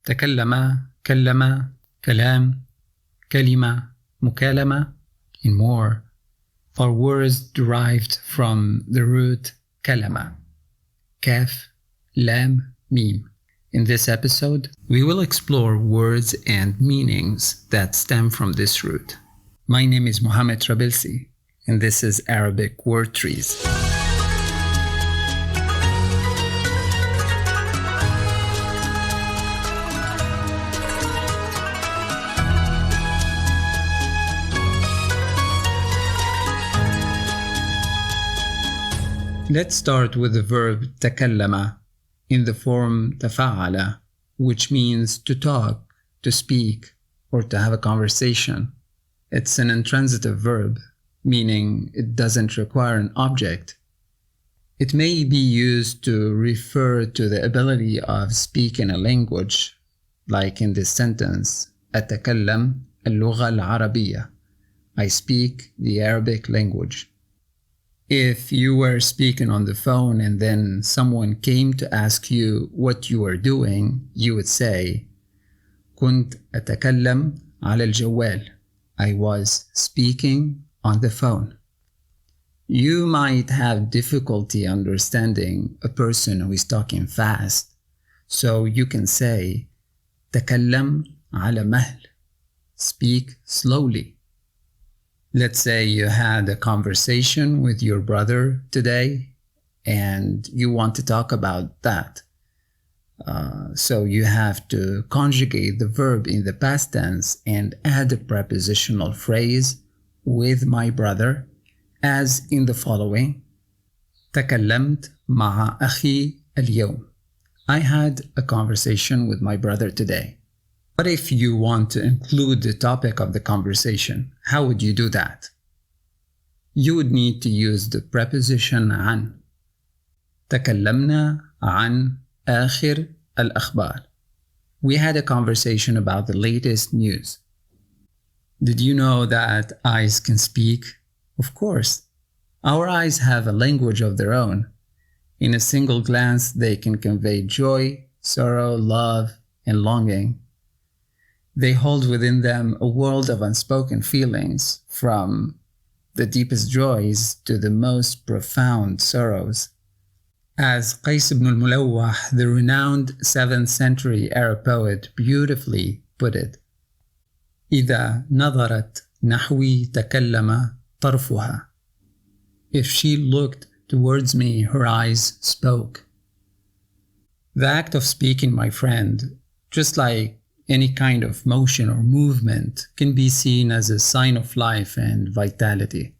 Takallama, Kallama, Kalam, Kalima, Mutakkalima, and more are words derived from the root Kallama. Kaf-Lam-Meem. In this episode, we will explore words and meanings that stem from this root. My name is Mohammed Trabilsi, and this is Arabic Word Trees. Let's start with the verb takallama in the form tafa'ala, which means to talk, to speak, or to have a conversation. It's an intransitive verb, meaning it doesn't require an object. It may be used to refer to the ability of speaking a language, like in this sentence, أتكلم اللغة العربية. I speak the Arabic language. If you were speaking on the phone and then someone came to ask you what you were doing, you would say, كنت أتكلم على الجوال. I was speaking on the phone. You might have difficulty understanding a person who is talking fast, so you can say, تكلم على مهل. Speak slowly. Let's say you had a conversation with your brother today and you want to talk about that. So you have to conjugate the verb in the past tense and add a prepositional phrase with my brother, as in the following. تكلمت مع أخي اليوم. I had a conversation with my brother today. What if you want to include the topic of the conversation? How would you do that? You would need to use the preposition عن. تكلمنا عن آخر الأخبار. We had a conversation about the latest news. Did you know that eyes can speak? Of course. Our eyes have a language of their own. In a single glance, they can convey joy, sorrow, love, and longing. They hold within them a world of unspoken feelings, from the deepest joys to the most profound sorrows. As Qais ibn al-Mulawwah, the renowned 7th century Arab poet, beautifully put it, إذا نظرت نحوي تكلم طرفها. If she looked towards me, her eyes spoke. The act of speaking, my friend, just like any kind of motion or movement, can be seen as a sign of life and vitality.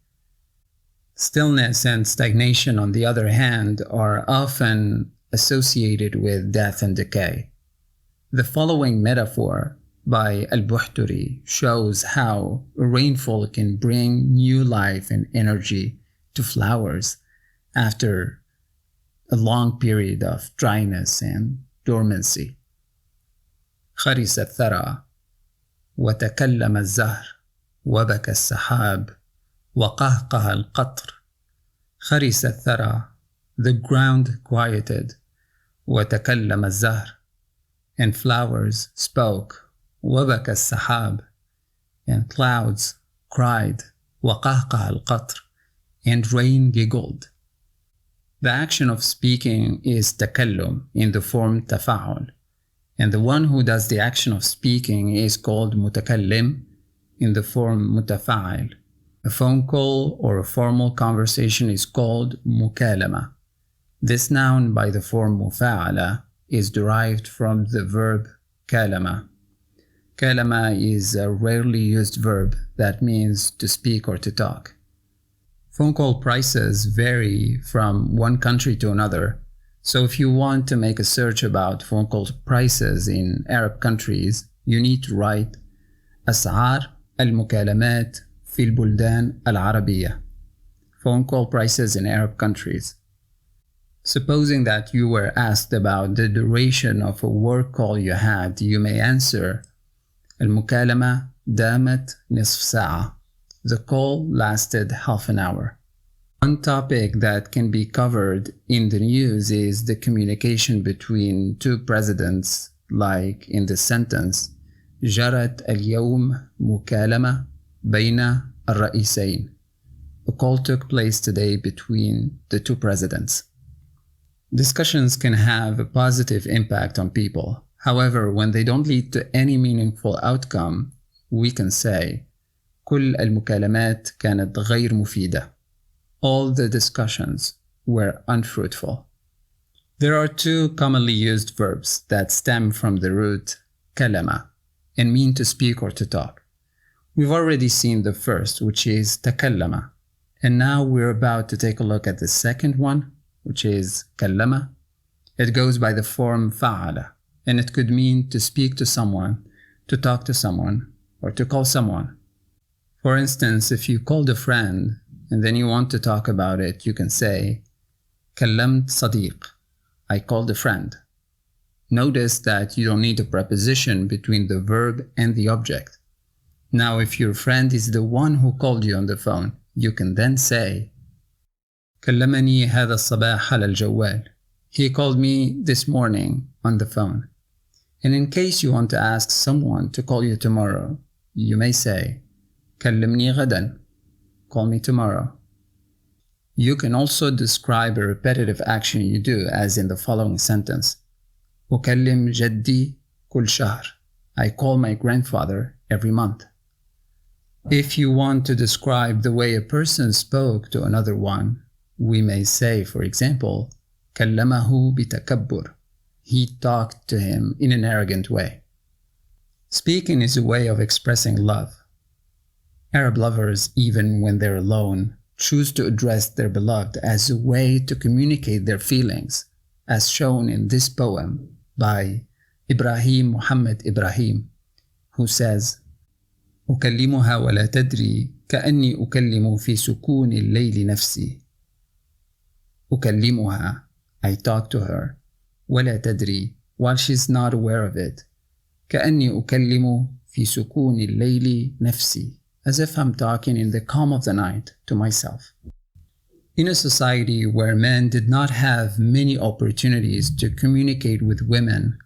Stillness and stagnation, on the other hand, are often associated with death and decay. The following metaphor by Al-Buhturi shows how rainfall can bring new life and energy to flowers after a long period of dryness and dormancy. خرس الثرى وتكلم الزهر وبكى السحاب وقهقه القطر. خرس الثرى, the ground quieted, وتكلم الزهر, and flowers spoke, وبكى السحاب, and clouds cried, وقهقه القطر, and rain giggled. The action of speaking is takallum in the form tafa'ul, and the one who does the action of speaking is called Mutakkalim in the form mutafa'il. A phone call or a formal conversation is called mukallama. This noun by the form mufa'ala is derived from the verb Kallama. Kallama is a rarely used verb that means to speak or to talk. Phone call prices vary from one country to another. So if you want to make a search about phone call prices in Arab countries, you need to write أسعار المكالمات في البلدان العربية. Phone call prices in Arab countries. Supposing that you were asked about the duration of a work call you had, you may answer المكالمة دامت نصف ساعة. The call lasted half an hour. One topic that can be covered in the news is the communication between two presidents like in the sentence جرت اليوم مكالمة بين الرئيسين. A call took place today between the two presidents. Discussions can have a positive impact on people. However, when they don't lead to any meaningful outcome, we can say كل المكالمات كانت غير مفيدة. All the discussions were unfruitful. There are two commonly used verbs that stem from the root Kallama and mean to speak or to talk. We've already seen the first, which is Takallama, and now we're about to take a look at the second one, which is Kallama. It goes by the form fa'ala, and it could mean to speak to someone, to talk to someone, or to call someone. For instance, if you called a friend and then you want to talk about it, you can say كلمت صديق. I called a friend. Notice that you don't need a preposition between the verb and the object. Now, if your friend is the one who called you on the phone, you can then say كلمني هذا الصباح على الجوال. He called me this morning on the phone. And in case you want to ask someone to call you tomorrow, you may say كلمني غدا. Call me tomorrow. You can also describe a repetitive action you do, as in the following sentence. أكلم جدي كل شهر. I call my grandfather every month. If you want to describe the way a person spoke to another one, we may say, for example, كلمه بتكبر. He talked to him in an arrogant way. Speaking is a way of expressing love. Arab lovers, even when they're alone, choose to address their beloved as a way to communicate their feelings, as shown in this poem by Ibrahim Muhammad Ibrahim, who says, أكلمها ولا تدري كأني أكلم في سكون الليل نفسي. أكلمها, I talk to her, ولا تدري, while she's not aware of it, كأني أكلم في سكون الليل نفسي, as if I'm talking in the calm of the night to myself. In a society where men did not have many opportunities to communicate with women,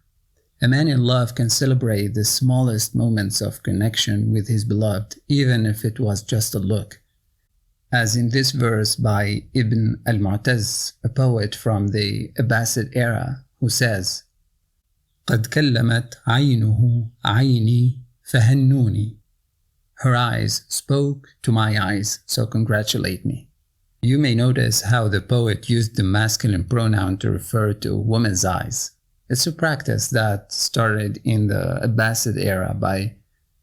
a man in love can celebrate the smallest moments of connection with his beloved, even if it was just a look. As in this verse by Ibn al-Mu'taz, a poet from the Abbasid era, who says, قد كلمت عينه عيني فهنوني. Her eyes spoke to my eyes, so congratulate me. You may notice how the poet used the masculine pronoun to refer to a woman's eyes. It's a practice that started in the Abbasid era by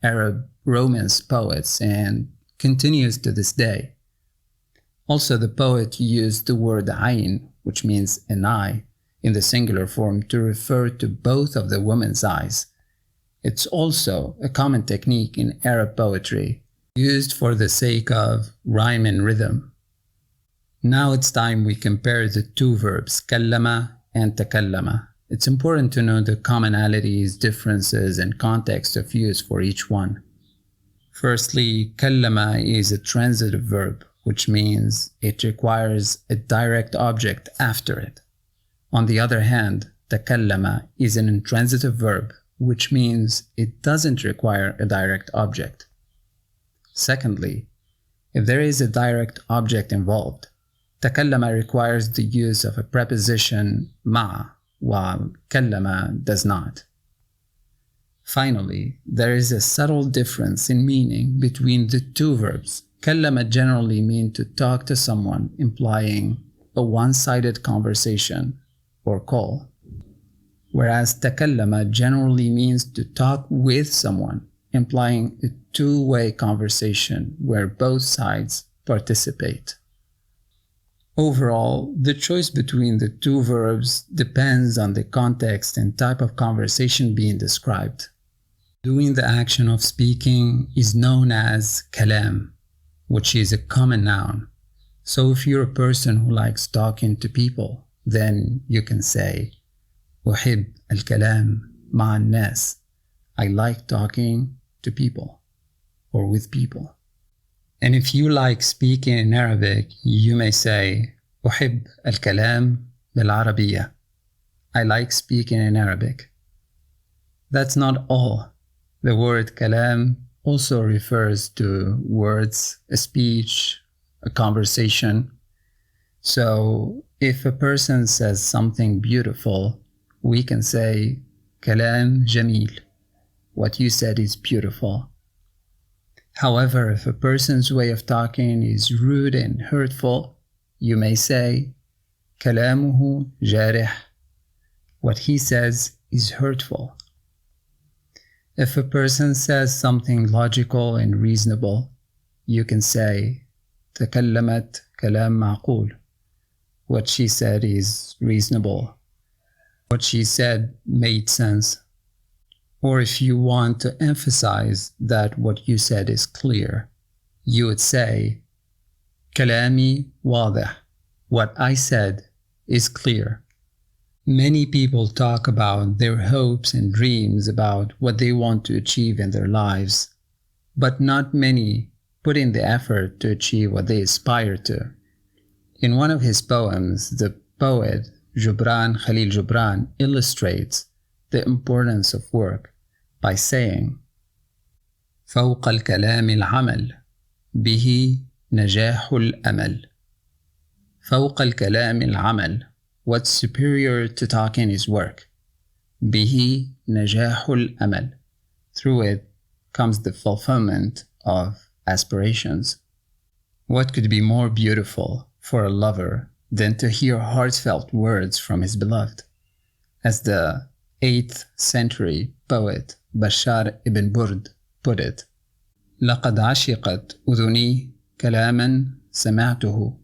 Arab Romance poets and continues to this day. Also, the poet used the word ayn, which means an eye, in the singular form to refer to both of the woman's eyes. It's also a common technique in Arab poetry, used for the sake of rhyme and rhythm. Now it's time we compare the two verbs, kallama and takallama. It's important to know the commonalities, differences, and context of use for each one. Firstly, kallama is a transitive verb, which means it requires a direct object after it. On the other hand, takallama is an intransitive verb, which means it doesn't require a direct object. Secondly, if there is a direct object involved, takallama requires the use of a preposition ma, while kallama does not. Finally, there is a subtle difference in meaning between the two verbs. Kallama generally means to talk to someone, implying a one-sided conversation or call, whereas takallama generally means to talk with someone, implying a two-way conversation where both sides participate. Overall, the choice between the two verbs depends on the context and type of conversation being described. Doing the action of speaking is known as Kalam, which is a common noun. So if you're a person who likes talking to people, then you can say أحب الكلام مع الناس. I like talking to people or with people. And if you like speaking in Arabic, you may say أحب الكلام بالعربية. I like speaking in Arabic. That's not all. The word kalam also refers to words, a speech, a conversation. So if a person says something beautiful, we can say kalam jamil. What you said is beautiful. However, if a person's way of talking is rude and hurtful, you may say kalamuhu jarih. What he says is hurtful. If a person says something logical and reasonable, you can say takallamat kalam ma'qul. What she said is reasonable. What she said made sense. Or if you want to emphasize that what you said is clear, you would say kalami wadih. What I said is clear. Many people talk about their hopes and dreams about what they want to achieve in their lives, but not many put in the effort to achieve what they aspire to. In one of his poems, the poet Khalil Gibran illustrates the importance of work by saying فوق الكلام العمل به نجاح الأمل. فوق الكلام العمل. What's superior to talking is work. به نجاح الأمل. Through it comes the fulfillment of aspirations. What could be more beautiful for a lover than to hear heartfelt words from his beloved? As the 8th century poet Bashar ibn Burd put it, لقد عشقت أذني كلاما سمعته.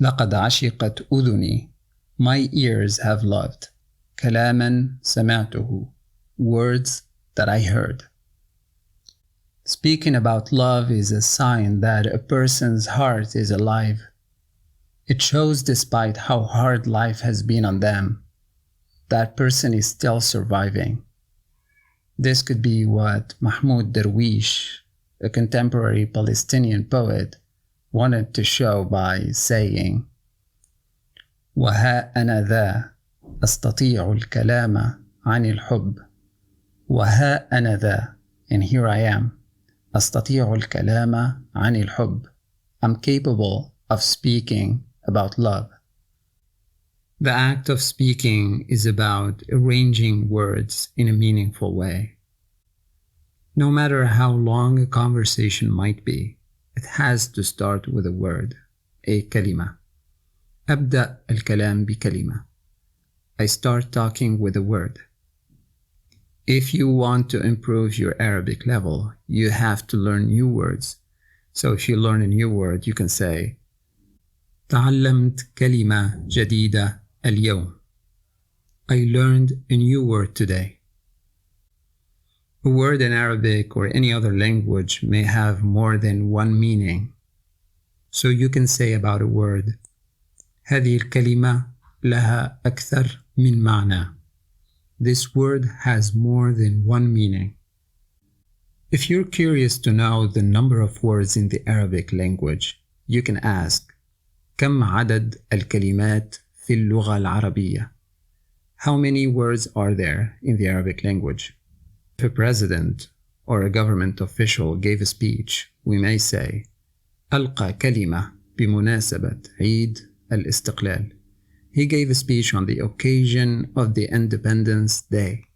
لقد عشقت أذني. My ears have loved. كلاما سمعته. Words that I heard. Speaking about love is a sign that a person's heart is alive. It shows despite how hard life has been on them, that person is still surviving. This could be what Mahmoud Darwish, a contemporary Palestinian poet, wanted to show by saying وها أنا ذا أستطيع الكلام عن الحب. وها أنا ذا, and here I am. أستطيع الكلام عن الحب. I'm capable of speaking about love. The act of speaking is about arranging words in a meaningful way. No matter how long a conversation might be, it has to start with a word, a kalima. أبدأ الكلام بكلمة. I start talking with a word. If you want to improve your Arabic level, you have to learn new words. So if you learn a new word, you can say تعلمت كلمة جديدة اليوم. I learned a new word today. A word in Arabic or any other language may have more than one meaning. So you can say about a word هذه الكلمة لها أكثر من معنى. This word has more than one meaning. If you're curious to know the number of words in the Arabic language, you can ask كم عدد الكلمات في اللغة العربية? How many words are there in the Arabic language? If a president or a government official gave a speech, we may say ألقى كلمة بمناسبة عيد الاستقلال. He gave a speech on the occasion of the Independence Day.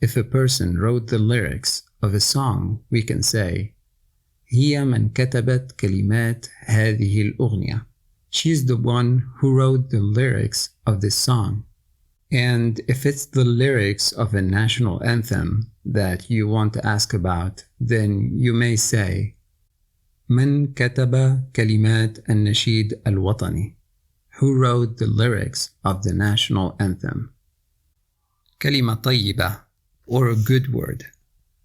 If a person wrote the lyrics of a song, we can say هي من كتبت كلمات هذه الأغنية. She's the one who wrote the lyrics of this song. And if it's the lyrics of a national anthem that you want to ask about, then you may say من كتب كلمات النشيد الوطني. Who wrote the lyrics of the national anthem? كلمة طيبة, or a good word,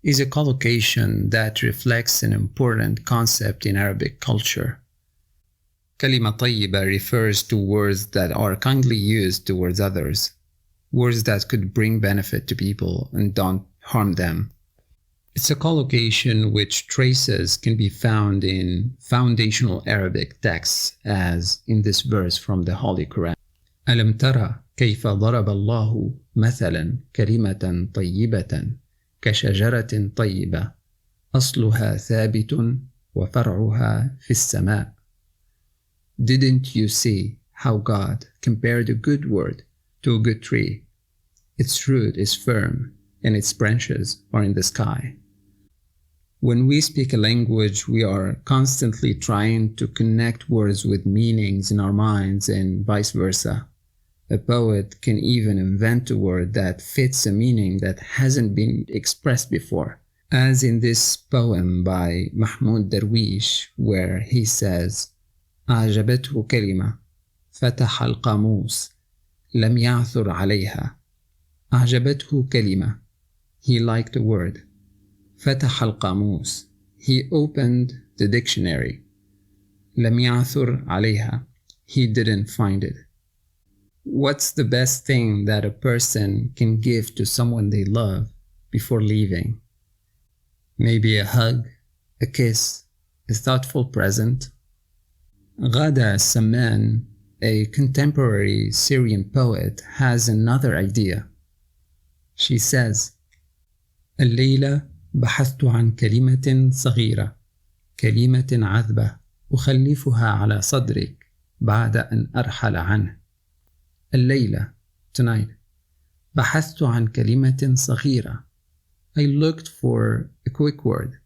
is a collocation that reflects an important concept in Arabic culture. كلمة طيبة refers to words that are kindly used towards others, words that could bring benefit to people and don't harm them. It's a collocation which traces can be found in foundational Arabic texts, as in this verse from the Holy Quran. ألم ترى كيف ضرب الله مثلا كلمة طيبة كشجرة طيبة أصلها ثابت وفرعها في السماء. Didn't you see how God compared a good word to a good tree? Its root is firm and its branches are in the sky. When we speak a language, we are constantly trying to connect words with meanings in our minds and vice versa. A poet can even invent a word that fits a meaning that hasn't been expressed before, as in this poem by Mahmoud Darwish, where he says, أعجبته كلمة فتح القاموس لم يعثر عليها. أعجبته كلمة. He liked a word. فتح القاموس. He opened the dictionary. لم يعثر عليها. He didn't find it. What's the best thing that a person can give to someone they love before leaving? Maybe a hug, a kiss, a thoughtful present. Ghada Saman, a contemporary Syrian poet, has another idea. She says, الليلة بحثت عن كلمة صغيرة، كلمة عذبة أخلفها على صدرك بعد أن أرحل عنه. الليلة, tonight, بحثت عن كلمة صغيرة. I looked for a quick word.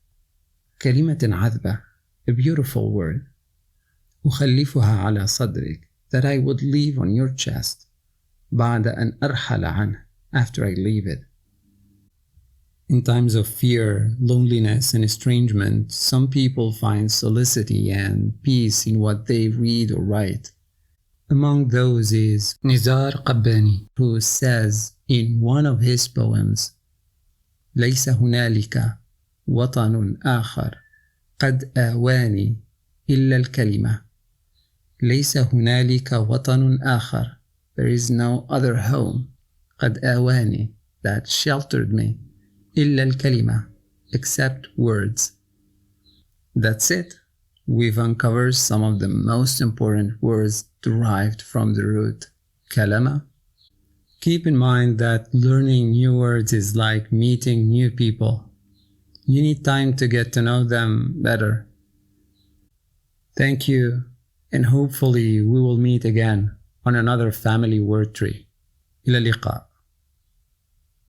كلمة عذبة, a beautiful word. أخلفها على صدرك, that I would leave on your chest. بعد أن أرحل عنه, after I leave it. In times of fear, loneliness, and estrangement, some people find felicity and peace in what they read or write. Among those is Nizar Qabbani, who says in one of his poems, ليس هنالك وطن آخر قد آواني إلا الكلمة. ليس هنالك وطن آخر. There is no other home. قد آواني, that sheltered me. إلا الكلمة, except words. That's it. We've uncovered some of the most important words derived from the root Kallama. Keep in mind that learning new words is like meeting new people. You need time to get to know them better. Thank you, and hopefully we will meet again on another family word tree. إلى اللقاء.